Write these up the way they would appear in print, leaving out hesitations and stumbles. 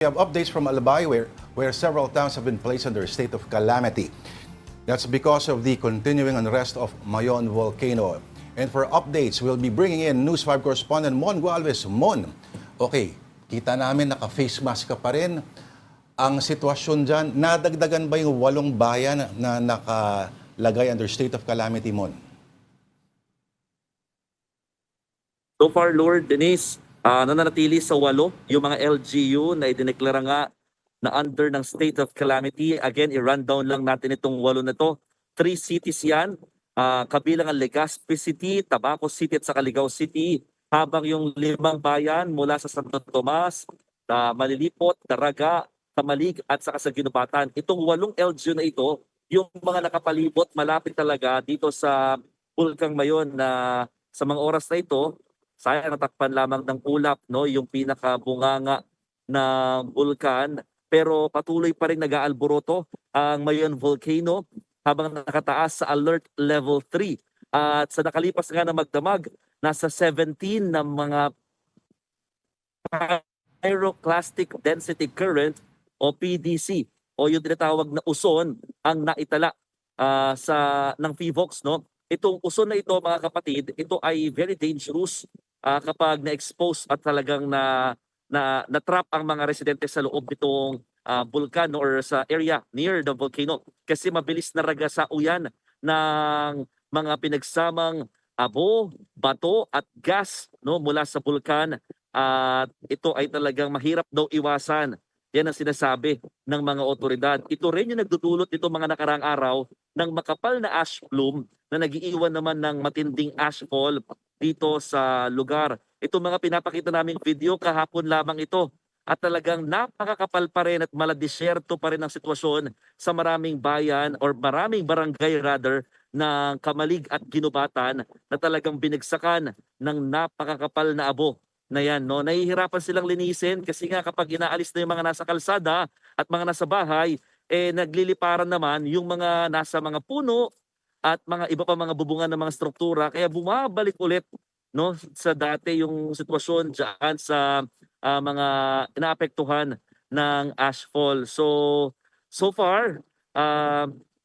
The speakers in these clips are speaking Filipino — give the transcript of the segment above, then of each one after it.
We have updates from Albay where several towns have been placed under a state of calamity. That's because of the continuing unrest of Mayon volcano. And for updates, we'll be bringing in News 5 correspondent Mon Gualvez. Mon, okay, kita namin naka-face mask ka pa rin. Ang sitwasyon dyan, nadagdagan ba yung 8 bayan na nakalagay under state of calamity, Mon? So far, Lord Denise, nananatili sa 8 yung mga LGU na idineklara nga na under ng state of calamity. Again, i-rundown lang natin itong 8 na to. 3 cities yan, kabilang ang Legazpi City, Tabaco City at saka Ligao City. Habang yung 5 bayan mula sa Santo Tomas, Malilipot, Daraga, Tamalig at saka sa Ginubatan. Itong 8 LGU na ito, yung mga nakapalibot malapit talaga dito sa Bulkang Mayon na sa mga oras na ito, sayang natakpan lamang ng ulap, no, yung pinakabunganga ng bulkan, pero patuloy pa rin nag-aalboroto ang Mayon volcano habang nakataas sa alert level 3. At sa nakalipas nga na magdamag, nasa 17 na mga pyroclastic density current o PDC o yung tinatawag na uson ang naitala ng PHIVOLCS, no? Itong uson na ito, mga kapatid, ito ay very dangerous kapag na-expose at talagang na-trap ang mga residente sa loob nitong bulkan or sa area near the volcano. Kasi mabilis na ragasauyan ng mga pinagsamang abo, bato at gas, no, mula sa bulkan. At ito ay talagang mahirap daw iwasan. Yan ang sinasabi ng mga otoridad. Ito rin yung nagdudulot nito mga nakaraang araw ng makapal na ash plume na nagiiwan naman ng matinding ashfall dito sa lugar. Ito mga pinapakita naming video kahapon lamang ito. At talagang napakakapal pa rin at maladesyerto pa rin ang sitwasyon sa maraming bayan or maraming barangay rather ng Kamalig at Ginubatan na talagang binagsakan ng napakakapal na abo na yan, no? Nahihirapan silang linisin kasi nga kapag inaalis na yung mga nasa kalsada at mga nasa bahay, nagliliparan naman yung mga nasa mga puno at mga iba pa mga bubungan ng mga struktura, kaya bumabalik ulit, no, sa dati yung sitwasyon diyan sa mga inaapektuhan ng ashfall. So far,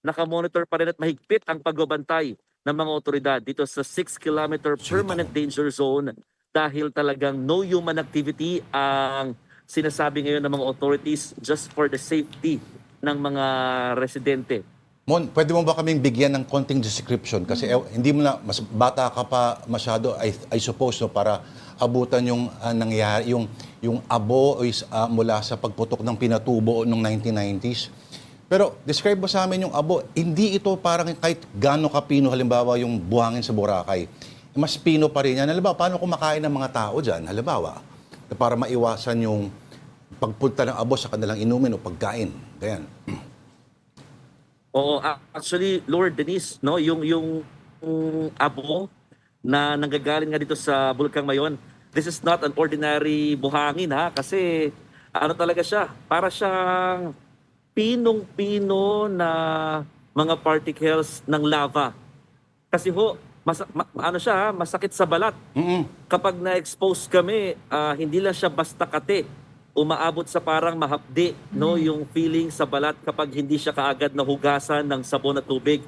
nakamonitor pa rin at mahigpit ang pagbabantay ng mga otoridad dito sa 6-kilometer permanent danger zone dahil talagang no human activity ang sinasabi ngayon ng mga authorities just for the safety ng mga residente. Mon, pwede mo ba kaming bigyan ng konting description? Kasi hindi mo na, mas bata ka pa masyado, I suppose, no, para abutan yung nangyari, yung abo mula sa pagputok ng pinatubo noong 1990s. Pero describe mo sa amin yung abo, hindi ito parang kahit gaano kapino, halimbawa yung buhangin sa Boracay. Mas pino pa rin yan. Halimbawa, paano kumakain ng mga tao dyan? Halimbawa, para maiwasan yung pagpunta ng abo sa kanilang inumin o pagkain. Ganyan. Oo, actually, Lord Denise, no, yung abo na nanggagaling nga dito sa Bulkang Mayon, this is not an ordinary buhangin, ha, kasi ano talaga siya, para siyang pinong-pino na mga particles ng lava. Kasi masakit sa balat. Kapag na-expose kami, hindi lang siya basta kate. Umaabot sa parang mahapdi, no, yung feeling sa balat kapag hindi siya kaagad nahugasan ng sabon at tubig.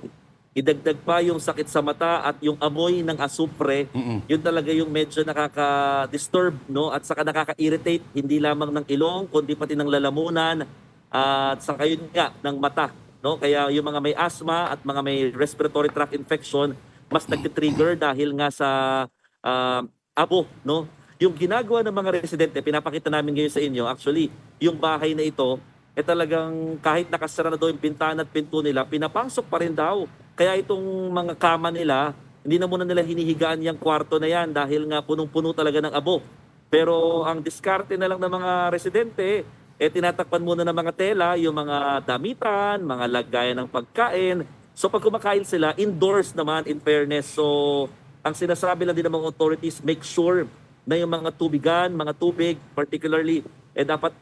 Idagdag pa yung sakit sa mata at yung amoy ng asupre, yun talaga yung medyo nakaka-disturb, no, at saka nakaka-irritate hindi lamang ng ilong kundi pati ng lalamunan at saka yun nga ng mata, no. Kaya yung mga may asthma at mga may respiratory tract infection mas nag-trigger dahil nga sa abo, no. Yung ginagawa ng mga residente, pinapakita namin ngayon sa inyo, actually, yung bahay na ito, talagang kahit nakasara na daw yung bintana at pinto nila, pinapasok pa rin daw. Kaya itong mga kama nila, hindi na muna nila hinihigaan yung kwarto na yan dahil nga punong-puno talaga ng abo. Pero ang diskarte na lang ng mga residente, tinatakpan muna ng mga tela, yung mga damitan, mga lagayan ng pagkain. So pag kumakain sila, indoors naman in fairness. So ang sinasabi lang din ng mga authorities, make sure na yung mga tubigan, mga tubig, particularly, dapat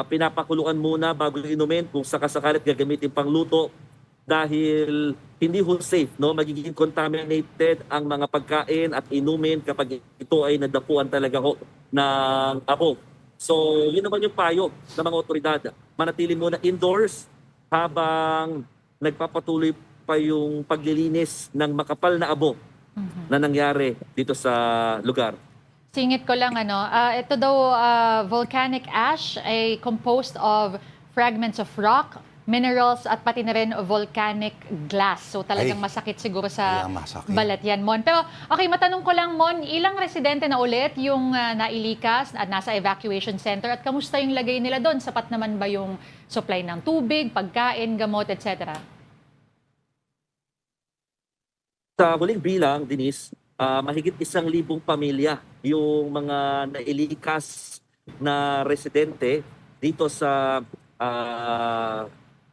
pinapakuluan muna bago inumin kung sakasakalit gagamitin pang luto dahil hindi ho safe, no? Magiging contaminated ang mga pagkain at inumin kapag ito ay nadapuan talaga ho ng abo. So, yun naman yung payo ng mga otoridad. Manatili muna indoors habang nagpapatuloy pa yung paglilinis ng makapal na abo na nangyari dito sa lugar. Singit ko lang ito daw volcanic ash ay composed of fragments of rock, minerals at pati na rin volcanic glass. So talagang Ay, masakit siguro sa kaya masakit. balat yan, Mon. Pero okay, matanong ko lang, Mon, ilang residente na ulit yung nailikas at nasa evacuation center at kamusta yung lagay nila doon? Sapat naman ba yung supply ng tubig, pagkain, gamot, etc.? Sa huling bilang, Denise, mahigit 1,000 pamilya yung mga nailikas na residente dito sa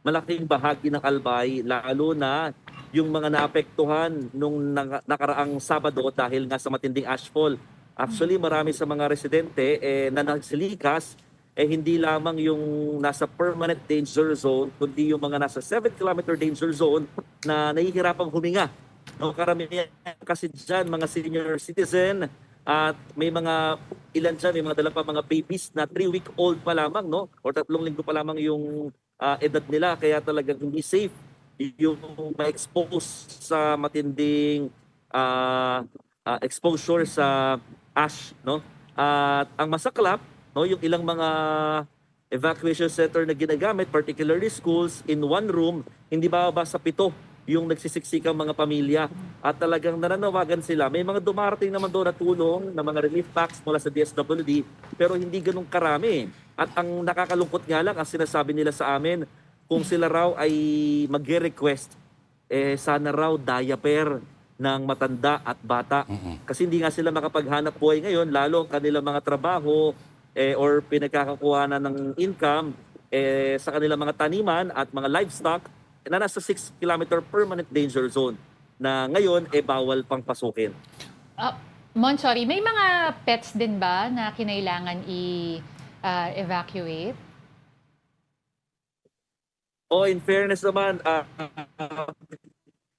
malaking bahagi ng Albay, lalo na yung mga naapektuhan nung nakaraang Sabado dahil nga sa matinding ashfall. Actually, marami sa mga residente na nagsilikas, hindi lamang yung nasa permanent danger zone, kundi yung mga nasa 7-kilometer danger zone na nahihirapang huminga. No, karamihan kasi dyan, mga senior citizen, at may mga ilan dyan, may mga dala pa mga babies na 3-week-old pa lamang, no? Or 3 linggo pa lamang yung edad nila, kaya talagang hindi safe yung ma-expose sa matinding exposure sa ash, no? At ang masaklap, no, yung ilang mga evacuation center na ginagamit, particularly schools, in one room, hindi bababa sa 7 yung nagsisiksikang mga pamilya at talagang nananawagan sila. May mga dumarating naman doon na tulong na mga relief packs mula sa DSWD pero hindi ganun karami. At ang nakakalungkot nga lang, ang sinasabi nila sa amin, kung sila raw ay mag-request, sana raw diaper ng matanda at bata. Kasi hindi nga sila makapaghanap buhay ngayon, lalo ang kanilang mga trabaho or pinagkakakuhanan ng income sa kanilang mga taniman at mga livestock na nasa 6-kilometer permanent danger zone na ngayon bawal pang pasukin. Mon, sorry, may mga pets din ba na kinailangan i-evacuate? In fairness naman,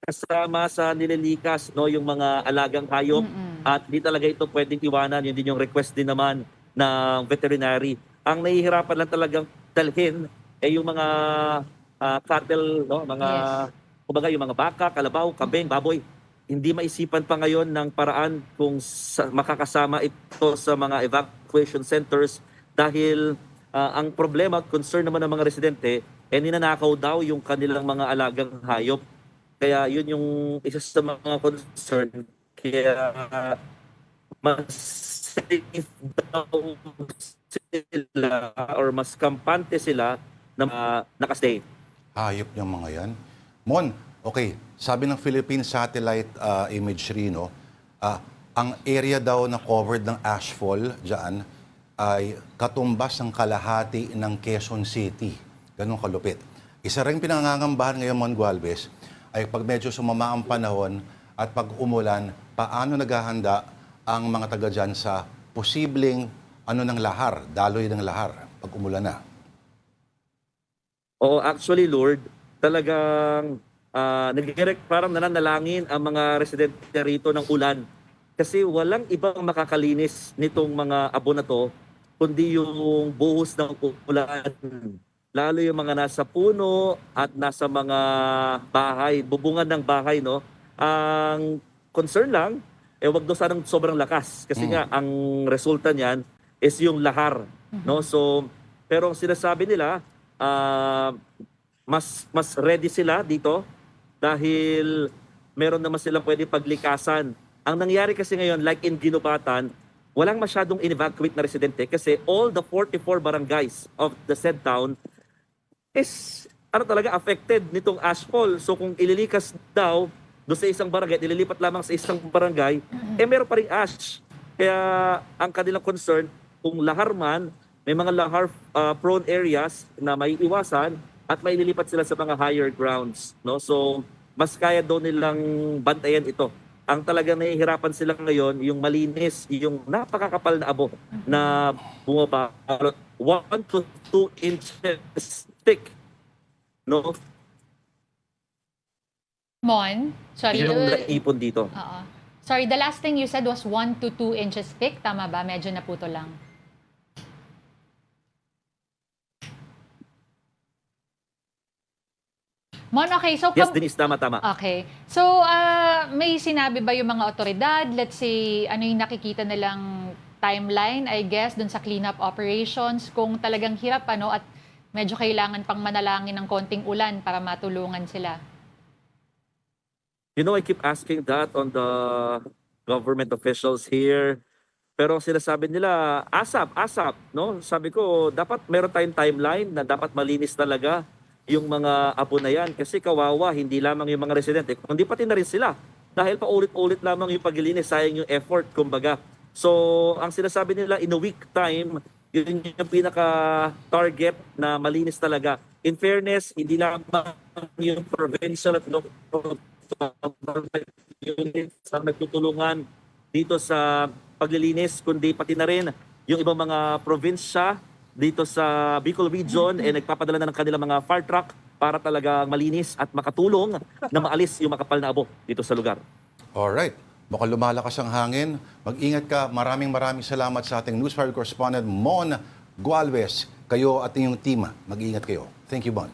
kasama sa nililikas no, yung mga alagang hayop at di talaga ito pwedeng iwanan. Yun din yung request din naman ng veterinary. Ang nahihirapan lang talagang dalhin yung mga cattle, no, mga kumbaga yung mga baka, kalabaw, kabeng, baboy. Hindi maisipan pa ngayon ng paraan kung makakasama ito sa mga evacuation centers dahil ang problema at concern naman ng mga residente ninanakaw daw yung kanilang mga alagang hayop. Kaya yun yung isa sa mga concern. Kaya mas safe daw sila or mas kampante sila na nakastay. Hayop yung mga yan. Mon, okay, sabi ng Philippine Satellite Imagery, no, ang area daw na covered ng ashfall dyan ay katumbas ng kalahati ng Quezon City. Ganun kalupit. Isa rin pinangangambahan ngayon, Mon Gualvez, ay pag medyo sumama ang panahon at pag umulan, paano naghahanda ang mga taga dyan sa posibleng ng lahar, daloy ng lahar pag umulan na? Actually, Lord, talagang parang nananalangin ang mga residente rito ng ulan. Kasi walang ibang makakalinis nitong mga abo na to, kundi yung buhos ng ulan. Lalo yung mga nasa puno at nasa mga bahay, bubungan ng bahay, no? Ang concern lang, wag daw sanang sobrang lakas. Kasi nga, ang resulta niyan is yung lahar, no? So, pero ang sinasabi nila, mas ready sila dito dahil meron naman silang pwede paglikasan. Ang nangyari kasi ngayon, like in Ginubatan, walang masyadong in-evacuate na residente kasi all the 44 barangays of the said town is talaga affected nitong ashfall. So kung ililikas daw doon sa isang barangay, ililipat lamang sa isang barangay, meron pa rin ash. Kaya ang kanilang concern, kung lahar man, may mga lahar-prone areas na may iwasan at may nilipat sila sa mga higher grounds. No? So, mas kaya daw nilang bantayan ito. Ang talagang nahihirapan sila ngayon, yung malinis, yung napakakapal na abo na bumaba 1 to 2 inches thick. No? Mon, sorry. Yung naipon dito. Sorry, the last thing you said was 1 to 2 inches thick. Tama ba? Medyo naputo lang. Mon, okay. So, Yes, Denise, tama. Okay. So, may sinabi ba yung mga otoridad? Let's say, ano yung nakikita nilang timeline, I guess, dun sa cleanup operations? Kung talagang hirap, at medyo kailangan pang manalangin ng konting ulan para matulungan sila. I keep asking that on the government officials here. Pero sinasabi nila, ASAP, no? Sabi ko, dapat meron tayong timeline na dapat malinis talaga yung mga apo na yan. Kasi kawawa, hindi lamang yung mga residente, kundi pati na rin sila. Dahil paulit-ulit lamang yung paglilinis, sayang yung effort, kumbaga. So, ang sinasabi nila, in a week time, yun yung pinaka-target na malinis talaga. In fairness, hindi lamang yung provincial at local units ang nagtutulungan dito sa paglilinis, kundi pati na rin yung ibang mga probinsya dito sa Bicol Region nagpapadala na ng kanilang mga fire truck para talaga malinis at makatulong na maalis yung makapal na abo dito sa lugar. Alright. Mukhang lumalakas ang hangin. Mag-ingat ka. Maraming salamat sa ating Newsfire correspondent, Mon Gualvez. Kayo at inyong team. Mag-ingat kayo. Thank you, Mon.